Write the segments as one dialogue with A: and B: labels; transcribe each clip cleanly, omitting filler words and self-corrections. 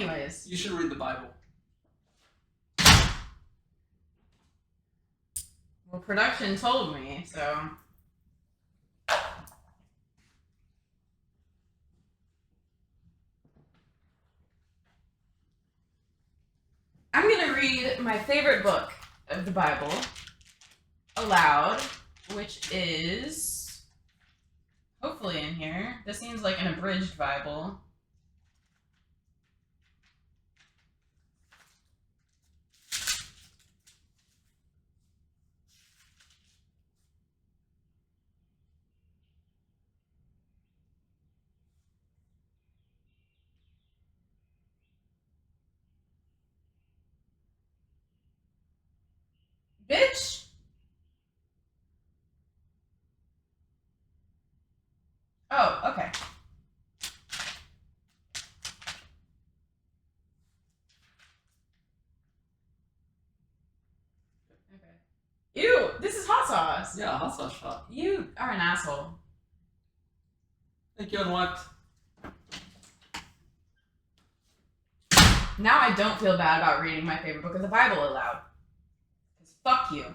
A: Anyways.
B: You should read the Bible.
A: Well, production told me, so... I'm going to read my favorite book of the Bible aloud, which is hopefully in here. This seems like an abridged Bible. Bitch! Oh, okay. Ew, this is hot sauce.
B: Yeah, hot sauce shot.
A: You are an asshole.
B: Thank you, and what?
A: Now I don't feel bad about reading my favorite book of the Bible aloud. Because fuck you.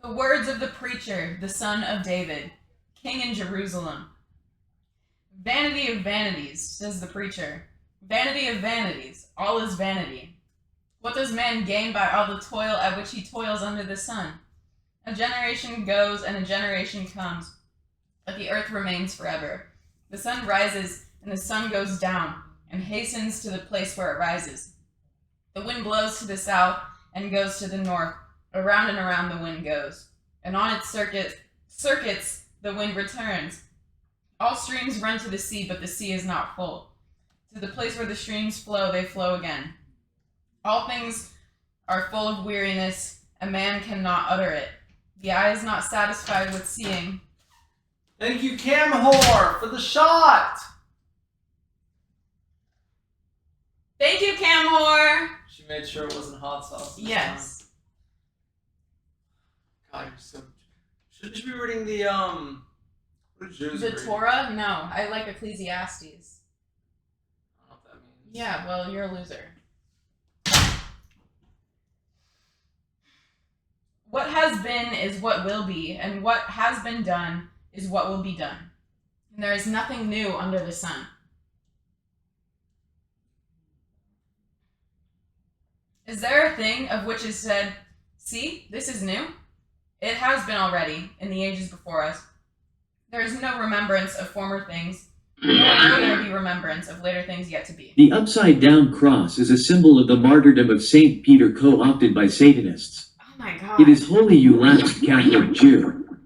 A: The words of the preacher, the son of David, king in Jerusalem. Vanity of vanities, says the preacher. Vanity of vanities, all is vanity. What does man gain by all the toil at which he toils under the sun? A generation goes and a generation comes, but the earth remains forever. The sun rises and the sun goes down and hastens to the place where it rises. The wind blows to the south and goes to the north. Around and around the wind goes, and on its circuits the wind returns. All streams run to the sea, but the sea is not full. To the place where the streams flow, they flow again. All things are full of weariness, a man cannot utter it. The eye is not satisfied with seeing.
B: Thank you, Cam Whore, for the shot!
A: Thank you, Cam Whore!
B: She made sure it wasn't hot sauce.
A: Yes.
B: God, you're so... Shouldn't you be reading the, what did yours
A: The
B: read?
A: Torah? No, I like Ecclesiastes.
B: I don't know what that means.
A: Yeah, well, you're a loser. What has been is what will be, and what has been done is what will be done. And there is nothing new under the sun. Is there a thing of which is said, see, this is new? It has been already in the ages before us. There is no remembrance of former things, nor will there be remembrance of later things yet to be.
C: The upside-down cross is a symbol of the martyrdom of Saint Peter co-opted by Satanists.
A: Oh my god.
C: It is holy, you last Catholic Jew.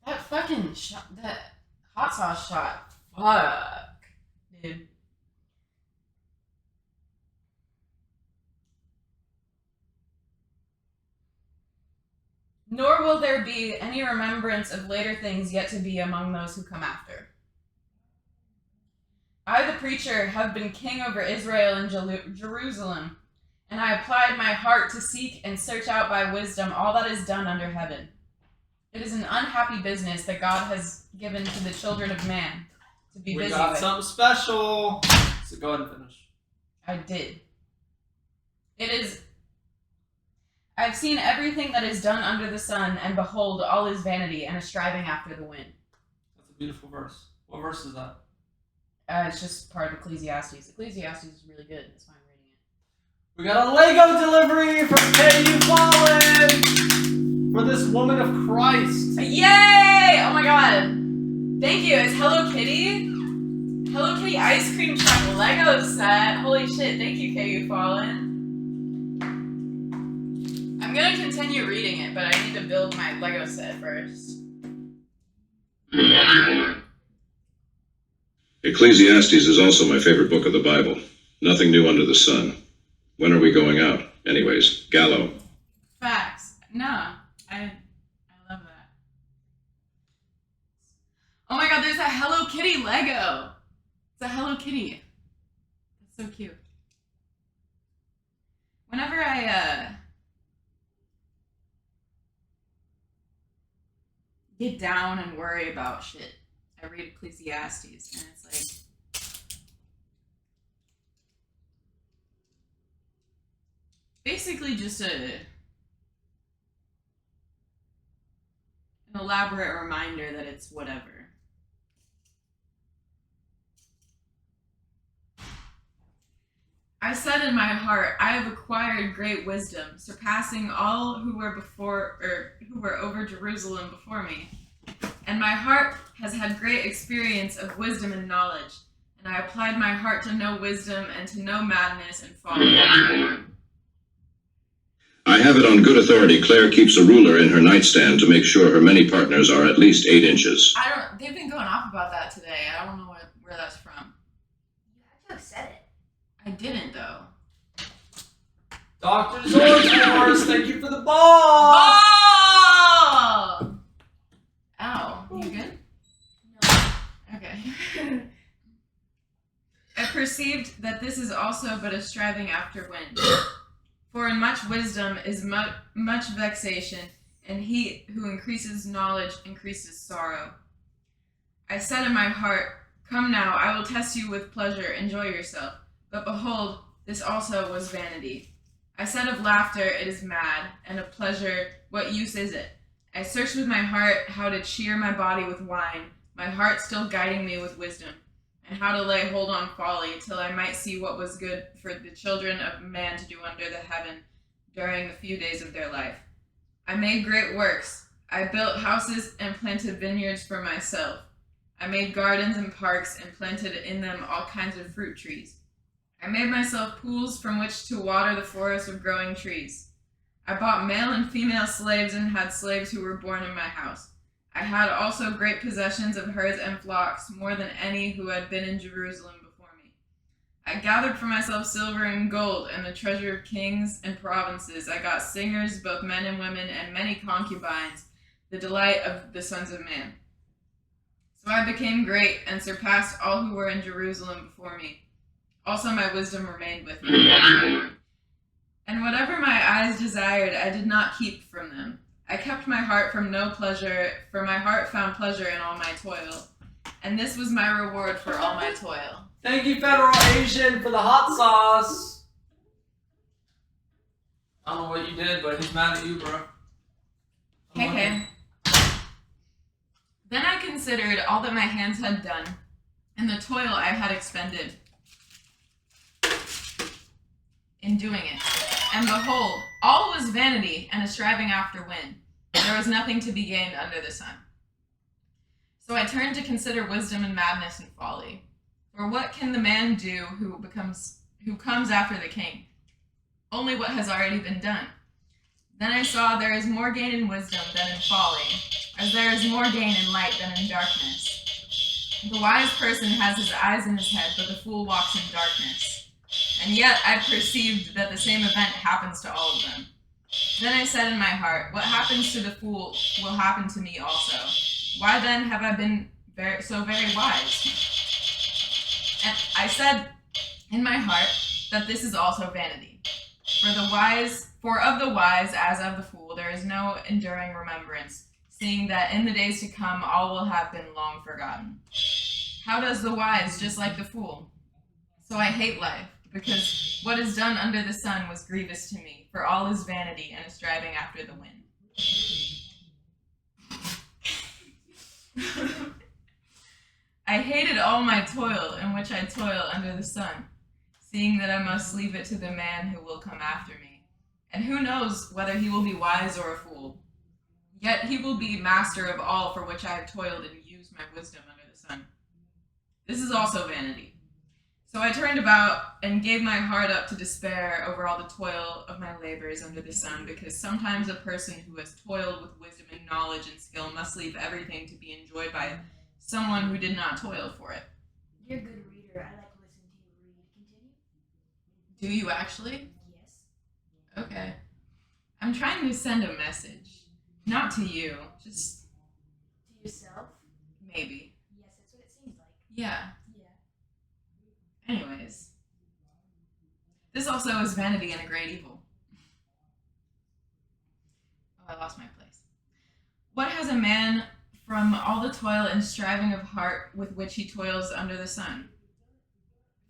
A: That fucking shot, that hot sauce shot. Fuck, dude. Nor will there be any remembrance of later things yet to be among those who come after. I, the preacher, have been king over Israel and Jerusalem, and I applied my heart to seek and search out by wisdom all that is done under heaven. It is an unhappy business that God has given to the children of man to be busy with. We got
B: something special. So go ahead and finish.
A: I did. It is... I've seen everything that is done under the sun, and behold, all is vanity and a striving after the wind.
B: That's a beautiful verse. What verse is that?
A: It's just part of Ecclesiastes. Ecclesiastes is really good. That's why I'm reading it.
B: We got a Lego delivery from KU Fallen for this woman of Christ.
A: Yay! Oh my god. Thank you. It's Hello Kitty. Hello Kitty ice cream truck Lego set. Holy shit. Thank you, KU Fallen. I'm gonna continue reading it, but I need to build my Lego set first.
D: Ecclesiastes is also my favorite book of the Bible. Nothing new under the sun. When are we going out? Anyways, Gallo.
A: Facts. No, I love that. Oh my god, there's a Hello Kitty Lego. It's a Hello Kitty. That's so cute. Whenever I get down and worry about shit. I read Ecclesiastes, and it's like, basically just an elaborate reminder that it's whatever. I said in my heart, I have acquired great wisdom, surpassing all who were over Jerusalem before me. And my heart has had great experience of wisdom and knowledge, and I applied my heart to know wisdom and to know madness and folly.
D: I have it on good authority Claire keeps a ruler in her nightstand to make sure her many partners are at least 8 inches.
A: They've been going off about that today. I don't know where that's from.
E: You actually said it.
A: I didn't, though.
B: Dr. Zorkors, thank you for the ball!
A: Oh! Ow. You good?
E: No.
A: Okay. I perceived that this is also but a striving after wind. For in much wisdom is much vexation, and he who increases knowledge increases sorrow. I said in my heart, come now, I will test you with pleasure, enjoy yourself. But behold, this also was vanity. I said of laughter, it is mad, and of pleasure, what use is it? I searched with my heart how to cheer my body with wine, my heart still guiding me with wisdom, and how to lay hold on folly, till I might see what was good for the children of man to do under the heaven during the few days of their life. I made great works. I built houses and planted vineyards for myself. I made gardens and parks and planted in them all kinds of fruit trees. I made myself pools from which to water the forest of growing trees. I bought male and female slaves and had slaves who were born in my house. I had also great possessions of herds and flocks, more than any who had been in Jerusalem before me. I gathered for myself silver and gold and the treasure of kings and provinces. I got singers, both men and women, and many concubines, the delight of the sons of man. So I became great and surpassed all who were in Jerusalem before me. Also my wisdom remained with me. And whatever my eyes desired, I did not keep from them. I kept my heart from no pleasure, for my heart found pleasure in all my toil. And this was my reward for all my toil.
B: Thank you, Federal Asian, for the hot sauce. I don't know what you did, but he's mad at you, bro.
A: Okay. Then I considered all that my hands had done, and the toil I had expended in doing it. And behold, all was vanity and a striving after wind. There was nothing to be gained under the sun. So I turned to consider wisdom and madness and folly. For what can the man do who comes after the king? Only what has already been done. Then I saw there is more gain in wisdom than in folly, as there is more gain in light than in darkness. The wise person has his eyes in his head, but the fool walks in darkness. And yet I perceived that the same event happens to all of them. Then I said in my heart, what happens to the fool will happen to me also. Why then have I been so very wise? And I said in my heart that this is also vanity. For of the wise as of the fool there is no enduring remembrance, seeing that in the days to come all will have been long forgotten. How does the wise just like the fool? So I hate life, because what is done under the sun was grievous to me, for all is vanity and a striving after the wind. I hated all my toil in which I toil under the sun, seeing that I must leave it to the man who will come after me. And who knows whether he will be wise or a fool? Yet he will be master of all for which I have toiled and used my wisdom under the sun. This is also vanity. So I turned about and gave my heart up to despair over all the toil of my labors under the sun, because sometimes a person who has toiled with wisdom and knowledge and skill must leave everything to be enjoyed by someone who did not toil for it.
E: You're a good reader. I like listening to you read. Continue.
A: Do you actually?
E: Yes.
A: Okay. I'm trying to send a message. Not to you, just
E: To yourself?
A: maybe.
E: Yes, that's what it seems like.
A: Yeah.
E: Yeah.
A: Anyways. This also is vanity and a great evil. Oh, I lost my place. What has a man from all the toil and striving of heart with which he toils under the sun.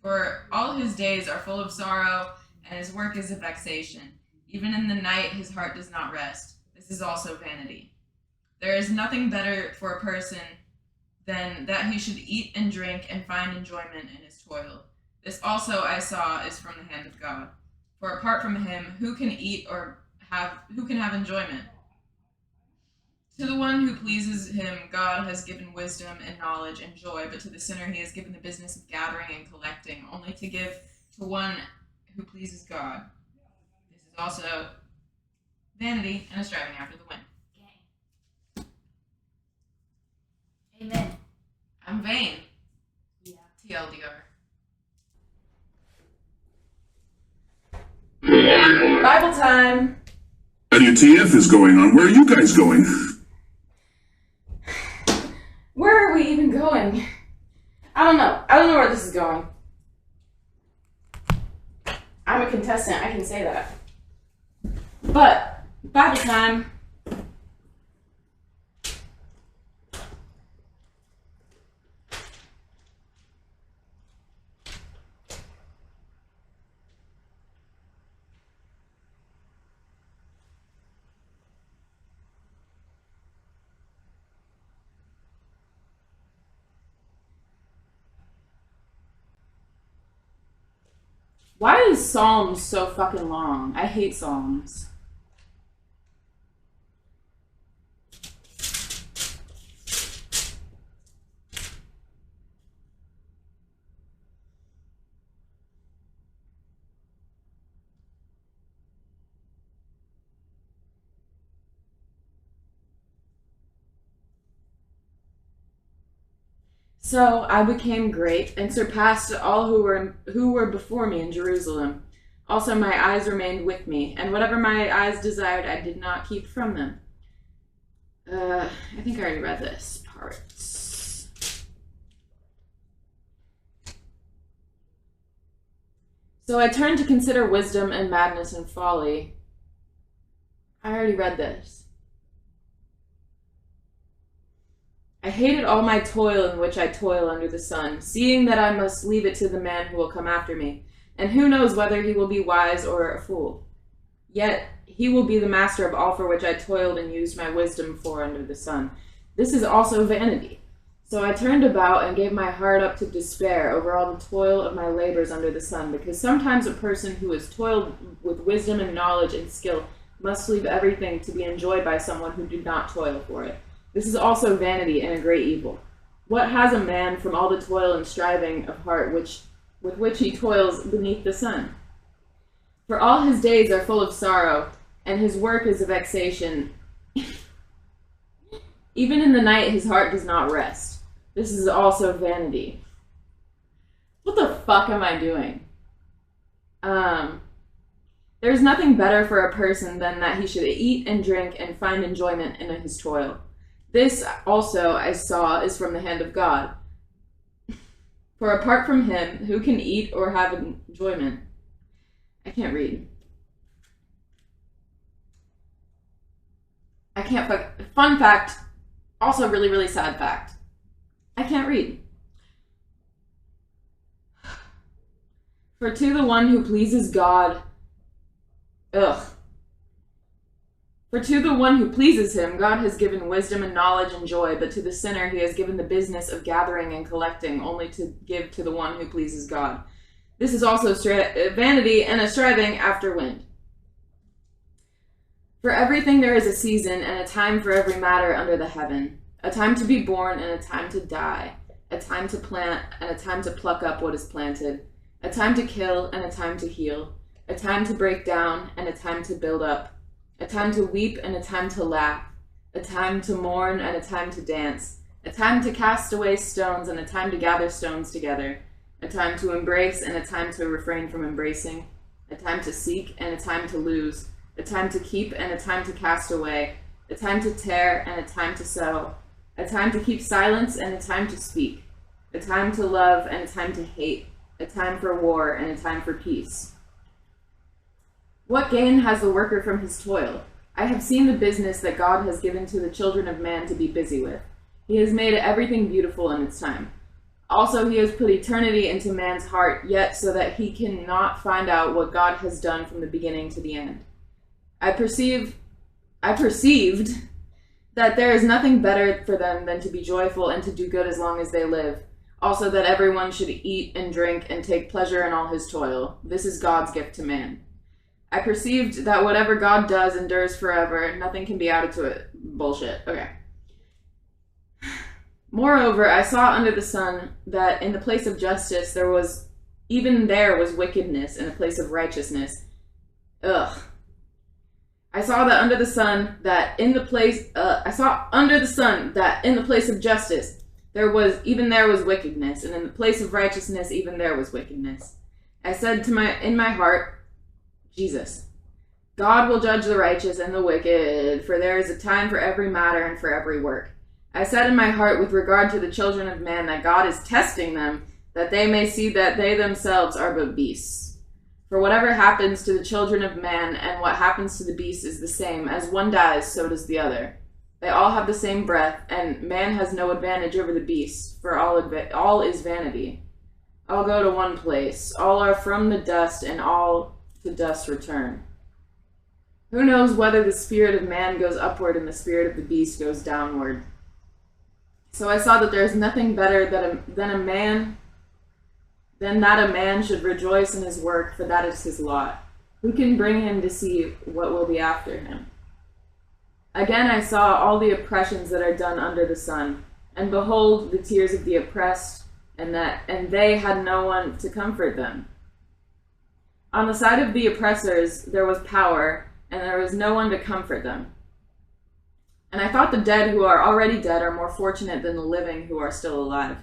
A: For all his days are full of sorrow, and his work is a vexation. Even in the night his heart does not rest. This is also vanity. There is nothing better for a person than that he should eat and drink and find enjoyment in his toil. This also I saw is from the hand of God. For apart from him, who can eat or who can have enjoyment? To the one who pleases him, God has given wisdom and knowledge and joy, but to the sinner he has given the business of gathering and collecting, only to give to one who pleases God. This is also vanity and a striving after the wind.
E: Okay. Amen.
A: I'm vain.
E: Yeah.
A: TLDR. Bible time.
F: WTF is going on? Where are you guys going?
A: Where are we even going? I don't know. I don't know where this is going. I'm a contestant, I can say that. But, Bible time. Why is Psalms so fucking long? I hate Psalms. So I became great and surpassed all who were before me in Jerusalem. Also my eyes remained with me, and whatever my eyes desired I did not keep from them. I think I already read this part. So I turned to consider wisdom and madness and folly. I already read this. I hated all my toil in which I toil under the sun, seeing that I must leave it to the man who will come after me, and who knows whether he will be wise or a fool. Yet he will be the master of all for which I toiled and used my wisdom for under the sun. This is also vanity. So I turned about and gave my heart up to despair over all the toil of my labors under the sun, because sometimes a person who has toiled with wisdom and knowledge and skill must leave everything to be enjoyed by someone who did not toil for it. This is also vanity and a great evil. What has a man from all the toil and striving of heart with which he toils beneath the sun? For all his days are full of sorrow, and his work is a vexation. Even in the night his heart does not rest. This is also vanity. What the fuck am I doing? There's nothing better for a person than that he should eat and drink and find enjoyment in his toil. This also I saw is from the hand of God. For apart from him, who can eat or have enjoyment? I can't read. I can't fun fact, also really, really sad fact. I can't read. For to the one who pleases God, For to the one who pleases him, God has given wisdom and knowledge and joy, but to the sinner he has given the business of gathering and collecting, only to give to the one who pleases God. This is also vanity and a striving after wind. For everything there is a season and a time for every matter under the heaven, a time to be born and a time to die, a time to plant and a time to pluck up what is planted, a time to kill and a time to heal, a time to break down and a time to build up, a time to weep and a time to laugh, a time to mourn and a time to dance, a time to cast away stones and a time to gather stones together, a time to embrace and a time to refrain from embracing, a time to seek and a time to lose, a time to keep and a time to cast away, a time to tear and a time to sow, a time to keep silence and a time to speak, a time to love and a time to hate, a time for war and a time for peace. What gain has the worker from his toil? I have seen the business that God has given to the children of man to be busy with. He has made everything beautiful in its time. Also, he has put eternity into man's heart, yet so that he cannot find out what God has done from the beginning to the end. I perceived that there is nothing better for them than to be joyful and to do good as long as they live. Also, that everyone should eat and drink and take pleasure in all his toil. This is God's gift to man. I perceived that whatever God does endures forever. Nothing can be added to it. Bullshit. Okay. Moreover, I saw under the sun that in the place of justice there was wickedness in the place of righteousness. Ugh. I saw under the sun that in the place of justice there was wickedness, and in the place of righteousness even there was wickedness. I said in my heart, Jesus, God will judge the righteous and the wicked, for there is a time for every matter and for every work. I said in my heart with regard to the children of man that God is testing them, that they may see that they themselves are but beasts. For whatever happens to the children of man and what happens to the beast is the same. As one dies, so does the other. They all have the same breath, and man has no advantage over the beast, for all is vanity. All go to one place. All are from the dust, and all to dust return. Who knows whether the spirit of man goes upward and the spirit of the beast goes downward? So I saw that there is nothing better than a man should rejoice in his work, for that is his lot. Who can bring him to see what will be after him? Again I saw all the oppressions that are done under the sun, and behold the tears of the oppressed, and they had no one to comfort them. On the side of the oppressors there was power, and there was no one to comfort them. And I thought the dead who are already dead are more fortunate than the living who are still alive.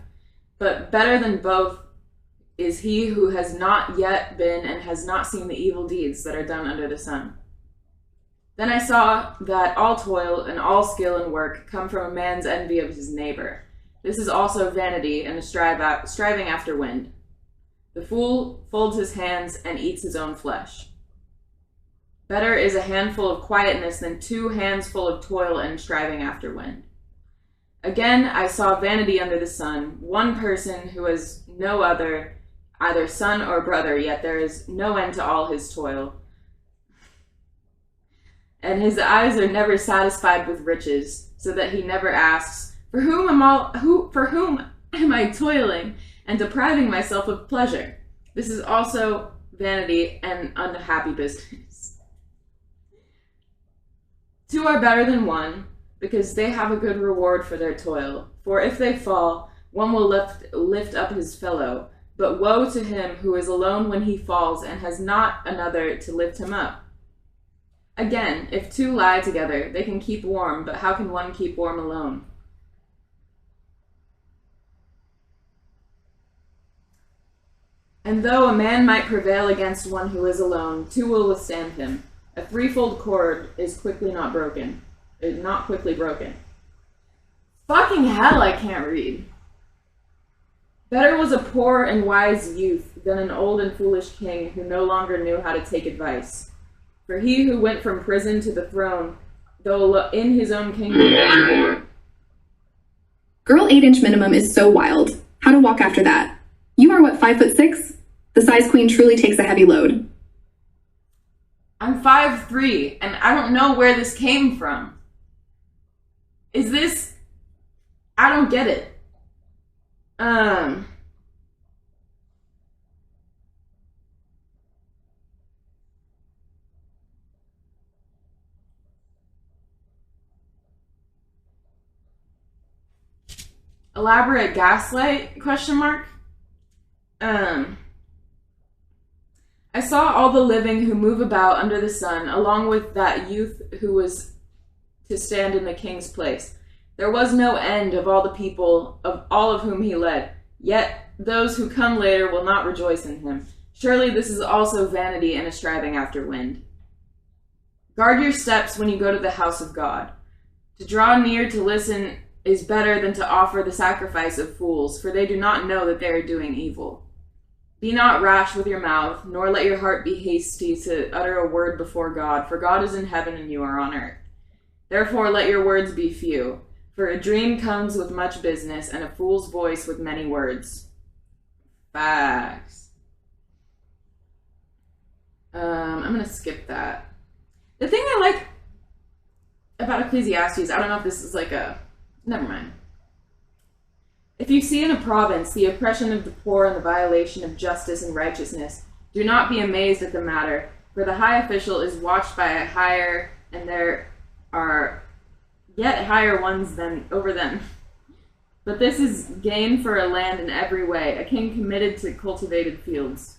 A: But better than both is he who has not yet been and has not seen the evil deeds that are done under the sun. Then I saw that all toil and all skill and work come from a man's envy of his neighbor. This is also vanity and a striving after wind. The fool folds his hands and eats his own flesh. Better is a handful of quietness than 2 hands full of toil and striving after wind. Again, I saw vanity under the sun, one person who has no other, either son or brother, yet there is no end to all his toil. And his eyes are never satisfied with riches, so that he never asks, For whom am I toiling and depriving myself of pleasure? This is also vanity and unhappy business. 2 are better than 1, because they have a good reward for their toil. For if they fall, one will lift up his fellow. But woe to him who is alone when he falls and has not another to lift him up. Again, if 2 lie together, they can keep warm, but how can one keep warm alone? And though a man might prevail against one who is alone, 2 will withstand him. A 3-fold cord is not quickly broken. Fucking hell, I can't read. Better was a poor and wise youth than an old and foolish king who no longer knew how to take advice. For he who went from prison to the throne, though in his own kingdom...
G: Girl 8-inch minimum is so wild. How to walk after that? You are what, 5'6"? The size queen truly takes a heavy load.
A: I'm 5'3", and I don't know where this came from. Is this... I don't get it. Elaborate gaslight, question mark? I saw all the living who move about under the sun, along with that youth who was to stand in the king's place. There was no end of all the people, of all of whom he led. Yet those who come later will not rejoice in him. Surely this is also vanity and a striving after wind. Guard your steps when you go to the house of God. To draw near to listen is better than to offer the sacrifice of fools, for they do not know that they are doing evil. Be not rash with your mouth, nor let your heart be hasty to utter a word before God, for God is in heaven and you are on earth. Therefore let your words be few. For a dream comes with much business, and a fool's voice with many words. Facts. I'm gonna skip that. The thing I like about Ecclesiastes, I don't know if this is like a... Never mind. If you see in a province the oppression of the poor and the violation of justice and righteousness, do not be amazed at the matter, for the high official is watched by a higher, and there are yet higher ones than over them. But this is gain for a land in every way, a king committed to cultivated fields.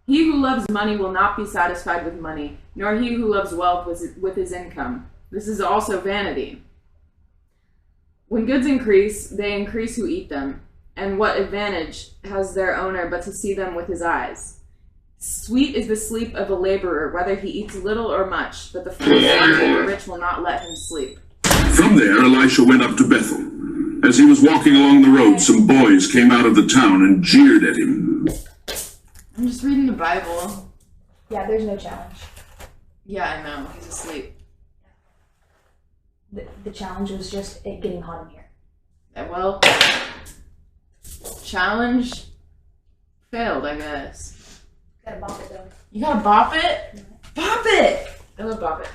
A: He who loves money will not be satisfied with money, nor he who loves wealth with his income. This is also vanity. When goods increase, they increase who eat them, and what advantage has their owner but to see them with his eyes? Sweet is the sleep of a laborer, whether he eats little or much, but the fool's son of the rich will not let him sleep.
F: From there, Elisha went up to Bethel. As he was walking along the road, some boys came out of the town and jeered at him.
A: I'm just reading the Bible.
E: Yeah, there's no challenge.
A: Yeah, I know. He's asleep.
E: The challenge was just it getting hot in here.
A: Well, challenge failed, I guess.
E: Gotta bop it though.
A: You gotta bop it? Bop it! I love bop it.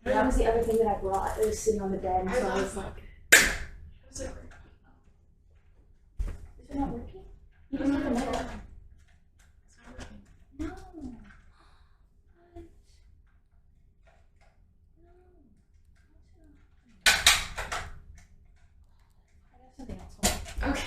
E: That was the other thing that I brought. It was sitting on the bed, and so I was like, "Is it not working? You just have a minute." No. I got something else.
A: Okay.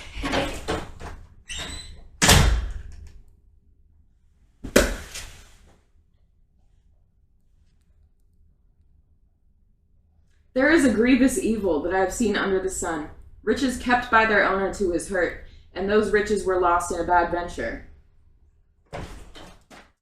A: There is a grievous evil that I have seen under the sun. Riches kept by their owner to his hurt, and those riches were lost in a bad venture.